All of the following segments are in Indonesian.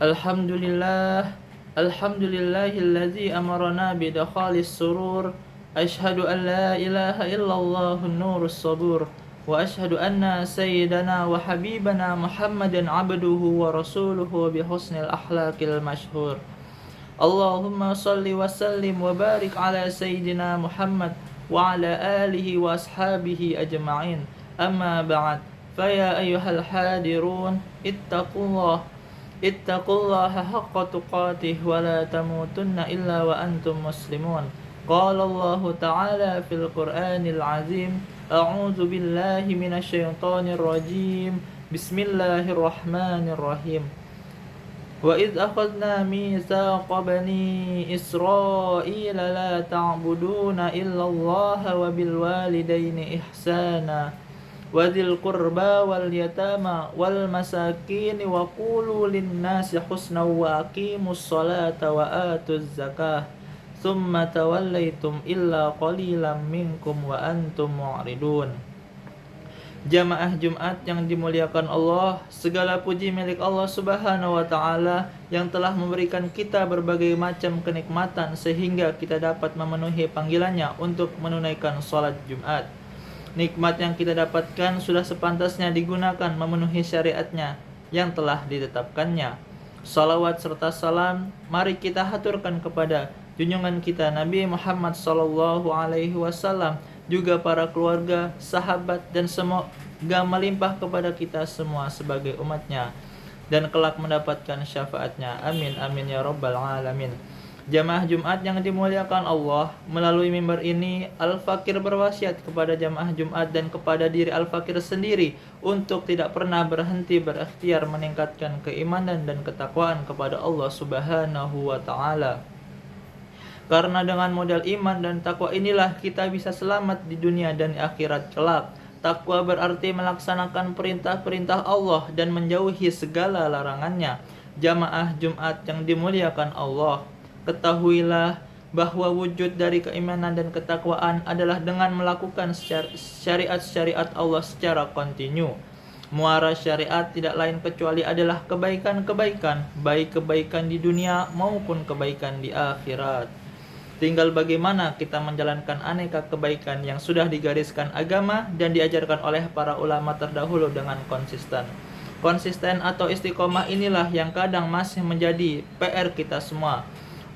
Alhamdulillah, alhamdulillahilladzi amarna bidakhalis surur. Ashhadu an la ilaha illallah nurus sabur. Wa ashhadu anna sayyidana wa habibana Muhammadan abduhu wa rasuluhu bihusnil akhlaqil mashhur. Allahumma salli wa sallim wa barik ala sayyidina Muhammad wa ala alihi wa ashabihi ajma'in. Amma ba'd. Faya ayyuhal hadirun ittaqullaha haqqa tuqatih wa la tamutunna illa wa antum muslimun. Qala Allah ta'ala fil Qur'anil azim. A'udzu billahi minasyaitonir rajim. Bismillahirrahmanirrahim. Wa idh akhadna mitsaqa bani Israila la ta'buduna illallaha wa bil walidaini ihsana wa dzil qurba wal yatama wal masakin wa qulu lin nasi husna wa aqimus salata wa atuz zakah thumma tawallaitum illa qalilan minkum wa antum mu'ridun. Jamaah Jumat yang dimuliakan Allah, segala puji milik Allah Subhanahu wa taala yang telah memberikan kita berbagai macam kenikmatan sehingga kita dapat memenuhi panggilannya untuk menunaikan salat Jumat. Nikmat yang kita dapatkan sudah sepantasnya digunakan memenuhi syariatnya yang telah ditetapkannya. Salawat serta salam mari kita haturkan kepada junjungan kita Nabi Muhammad sallallahu alaihi wasallam, juga para keluarga, sahabat, dan semoga melimpah kepada kita semua sebagai umatnya dan kelak mendapatkan syafaatnya. Amin amin ya rabbal alamin. Jamaah Jumat yang dimuliakan Allah, melalui mimbar ini Al-Fakir berwasiat kepada jamaah Jumat dan kepada diri Al-Fakir sendiri untuk tidak pernah berhenti berikhtiar meningkatkan keimanan dan ketakwaan kepada Allah Subhanahu wa taala. Karena dengan modal iman dan takwa inilah kita bisa selamat di dunia dan di akhirat kelak. Takwa berarti melaksanakan perintah-perintah Allah dan menjauhi segala larangannya. Jamaah Jumat yang dimuliakan Allah, ketahuilah bahwa wujud dari keimanan dan ketakwaan adalah dengan melakukan syariat-syariat Allah secara kontinu. Muara syariat tidak lain kecuali adalah kebaikan-kebaikan, baik kebaikan di dunia maupun kebaikan di akhirat. Tinggal bagaimana kita menjalankan aneka kebaikan yang sudah digariskan agama dan diajarkan oleh para ulama terdahulu dengan konsisten. Konsisten atau istiqomah inilah yang kadang masih menjadi PR kita semua.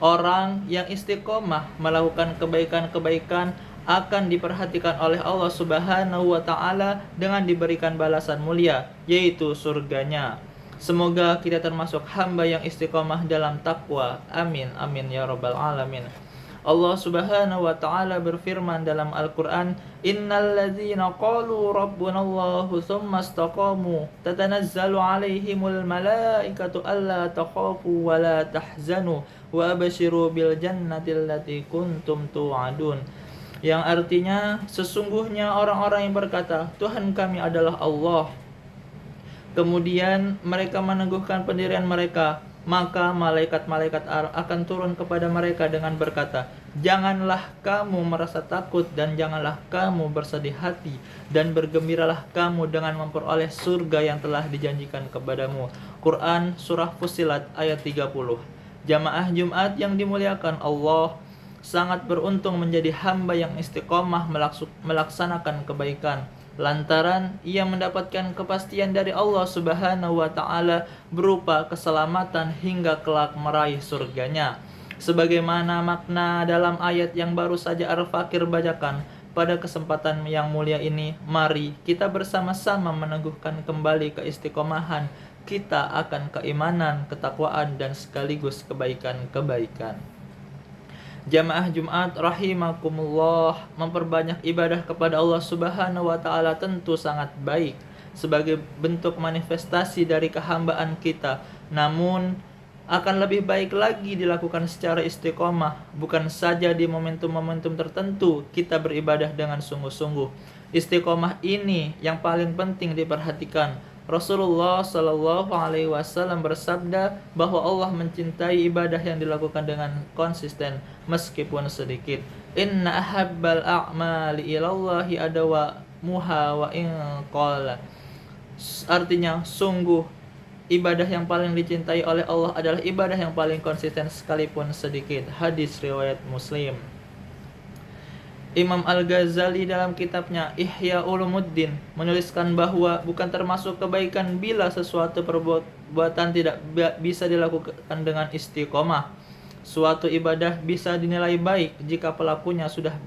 Orang yang istiqomah melakukan kebaikan-kebaikan akan diperhatikan oleh Allah Subhanahu wa taala dengan diberikan balasan mulia, yaitu surganya. Semoga kita termasuk hamba yang istiqomah dalam takwa. Amin amin ya rabbal alamin. Allah Subhanahu wa taala berfirman dalam Al-Qur'an, "Innal ladzina qalu rabbunallahu tsumma istaqamu tatanazzalu 'alaihimul malaikatu alla takhafu wa la tahzanu wa abshiru bil jannati allati kuntum tu'adun." Yang artinya, sesungguhnya orang-orang yang berkata, "Tuhan kami adalah Allah." Kemudian mereka meneguhkan pendirian mereka, maka malaikat-malaikat akan turun kepada mereka dengan berkata, "Janganlah kamu merasa takut dan janganlah kamu bersedih hati, dan bergembiralah kamu dengan memperoleh surga yang telah dijanjikan kepadamu." Quran Surah Fussilat ayat 30. Jamaah Jumat yang dimuliakan Allah, sangat beruntung menjadi hamba yang istiqomah melaksanakan kebaikan, lantaran ia mendapatkan kepastian dari Allah Subhanahu wa taala berupa keselamatan hingga kelak meraih surganya. Sebagaimana makna dalam ayat yang baru saja Al-Fakir bacakan, pada kesempatan yang mulia ini mari kita bersama-sama meneguhkan kembali keistiqomahan kita akan keimanan, ketakwaan, dan sekaligus kebaikan-kebaikan. Jamaah Jumat rahimakumullah, memperbanyak ibadah kepada Allah Subhanahu wa taala tentu sangat baik sebagai bentuk manifestasi dari kehambaan kita. Namun akan lebih baik lagi dilakukan secara istiqomah, bukan saja di momentum-momentum tertentu kita beribadah dengan sungguh-sungguh. Istiqomah ini yang paling penting diperhatikan. Rasulullah Shallallahu Alaihi Wasallam bersabda bahwa Allah mencintai ibadah yang dilakukan dengan konsisten meskipun sedikit. Inna ahabbal a'mali ilallahi adawamuha wa in qala. Artinya, sungguh Ibadah yang paling dicintai oleh Allah adalah ibadah yang paling konsisten sekalipun sedikit. Hadis riwayat Muslim. Imam Al-Ghazali dalam kitabnya Ihya Ulumuddin menuliskan bahwa bukan termasuk kebaikan bila sesuatu perbuatan tidak bisa dilakukan dengan istiqomah. Suatu ibadah bisa dinilai baik jika pelakunya sudah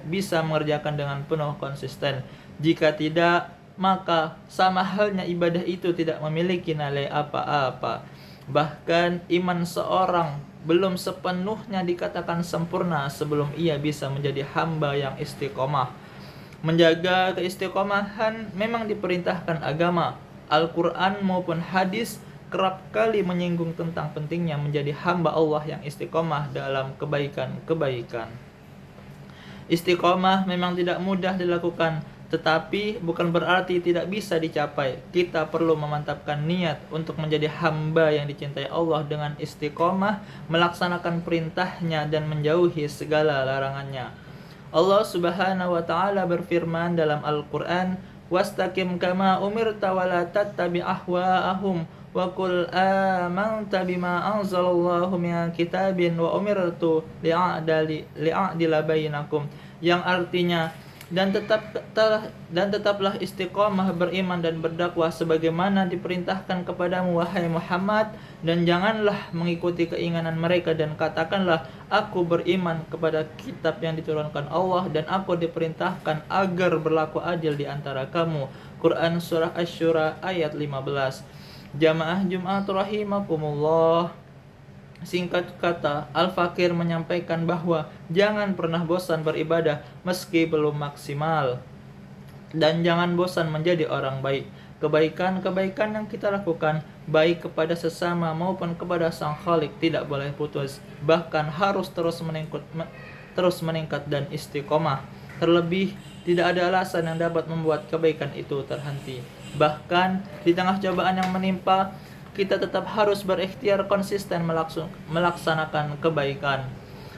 bisa mengerjakan dengan penuh konsisten. Jika tidak, maka sama halnya ibadah itu tidak memiliki nilai apa-apa. Bahkan iman seorang belum sepenuhnya dikatakan sempurna sebelum ia bisa menjadi hamba yang istiqomah. Menjaga keistiqomahan memang diperintahkan agama. Al-Quran maupun hadis kerap kali menyinggung tentang pentingnya menjadi hamba Allah yang istiqomah dalam kebaikan-kebaikan. Istiqomah memang tidak mudah dilakukan, tetapi bukan berarti tidak bisa dicapai. Kita perlu memantapkan niat untuk menjadi hamba yang dicintai Allah dengan istiqomah, melaksanakan perintahnya dan menjauhi segala larangannya. Allah Subhanahu wa taala berfirman dalam Al-Qur'an, "Wastaqim kama umirta wa la tattabi' ahwa'ahum wa qul amantu bima anzalallahu min kitabin wa umirtu li'adila bainakum," yang artinya dan tetaplah istiqomah beriman dan berdakwah sebagaimana diperintahkan kepadamu wahai Muhammad, dan janganlah mengikuti keinginan mereka, dan katakanlah aku beriman kepada kitab yang diturunkan Allah dan aku diperintahkan agar berlaku adil di antara kamu. Quran Surah Asy-Syura ayat 15. Jamaah Jumat rahimakumullah. Singkat kata, Al-Fakir menyampaikan bahwa jangan pernah bosan beribadah meski belum maksimal, dan jangan bosan menjadi orang baik. Kebaikan-kebaikan yang kita lakukan, baik kepada sesama maupun kepada Sang Khalik, tidak boleh putus, bahkan harus terus meningkat dan istiqomah. Terlebih, tidak ada alasan yang dapat membuat kebaikan itu terhenti. Bahkan di tengah cobaan yang menimpa, kita tetap harus berikhtiar konsisten melaksanakan kebaikan.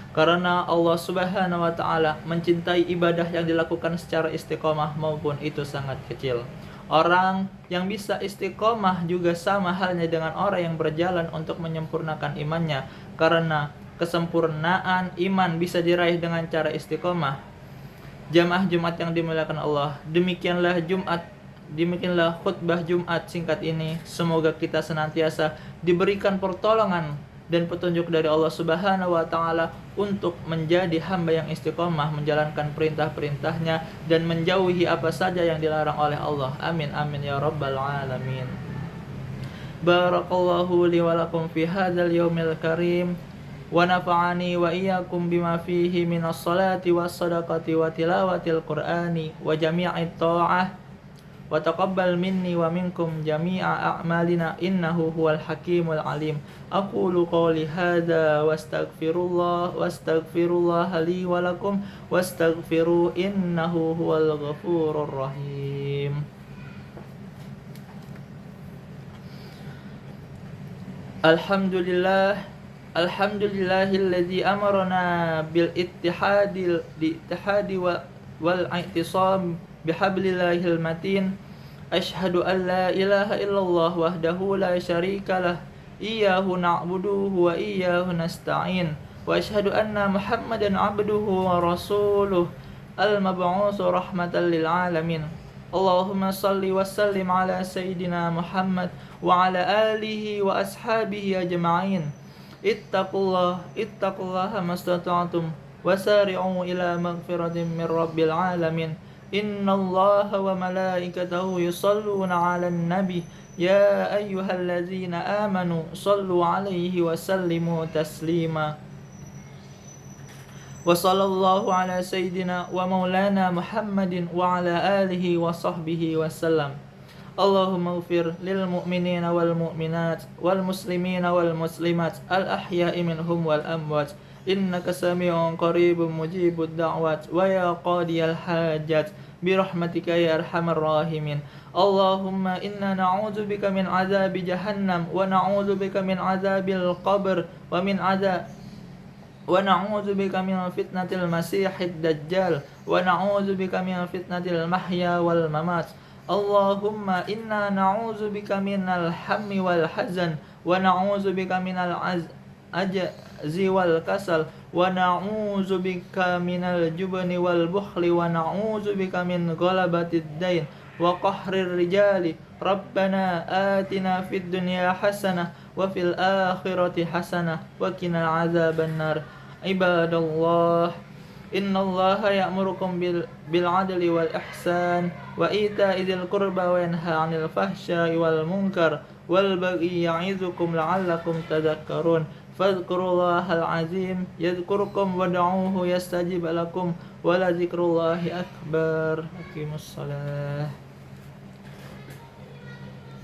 Karena Allah Subhanahu wa taala mencintai ibadah yang dilakukan secara istiqomah maupun itu sangat kecil. Orang yang bisa istiqomah juga sama halnya dengan orang yang berjalan untuk menyempurnakan imannya, karena kesempurnaan iman bisa diraih dengan cara istiqomah. Jamaah Jumat yang dimuliakan Allah, demikianlah khutbah Jumat singkat ini. Semoga kita senantiasa diberikan pertolongan dan petunjuk dari Allah Subhanahu wa taala untuk menjadi hamba yang istiqomah menjalankan perintah-perintahnya dan menjauhi apa saja yang dilarang oleh Allah. Amin amin ya rabbal alamin. Barakallahu li wa lakum fi hadzal yaumil karim wa nafa'ani wa iyyakum bima fihi minas salati was sadaqati wa tilawatil qur'ani wa jami'it ta'ah wa taqabbal minni wa minkum jami'a a'malina innahu huwal hakimul alim. Aqulu qawli hadza wastaghfirullah li wa lakum wastaghfiru innahu huwal ghafurur rahim. Alhamdulillahilladzi amarna bil ittihadi wal i'tisam bihablillahil matin. Asyhadu an la ilaha illallah wahdahu la syarika lah, iyyahu na'buduhu wa iyyahu nasta'in, wa asyhadu anna Muhammadan 'abduhu wa rasuluh al-mab'utsu rahmatan lil alamin. Allahumma salli wa sallim ala sayyidina Muhammad wa ala alihi wa ashabihi ajma'in. Ittaqullaha mastata'tum wasari'u ila maghfiratin min rabbil alamin. Innallaha wa malaikatahu yusalluna 'alan nabi ya ayyuhallazina amanu sallu 'alaihi wa sallimu taslima. Wa sallallahu ala sayyidina wa maulana Muhammadin wa ala alihi wa sahbihi wasallam. Allahumma ighfir lil mu'minina wal mu'minat wal muslimina wal muslimat al ahya'i minhum wal amwat innaka sami'un qaribun mujibud da'wat wa ya qadiyal hajat birahmatika ya arhamar rahimin. Allahumma inna na'udzubika min azabi jahannam wa na'udzubika min azabil qabr wa na'udzubika min fitnatil masiihid dajjal wa na'udzubika min fitnatil mahya wal mamat. اللهم إنا نعوذ بك من الهم والحزن ونعوذ بك من العجز والكسل ونعوذ بك من الجبن والبخل ونعوذ بك من غلبة الدين وقهر الرجال ربنا آتنا في الدنيا حسنة وفي الآخرة حسنة وقنا عذاب النار عباد الله إن الله يأمركم بالعدل والإحسان وإيتاء ذي القربى وينهى عن الفحشاء والمنكر والبغي يعظكم لعلكم تذكرون فاذكروا الله العظيم يذكركم ودعوه يستجب لكم ولذكر الله أكبر أقيموا الصلاة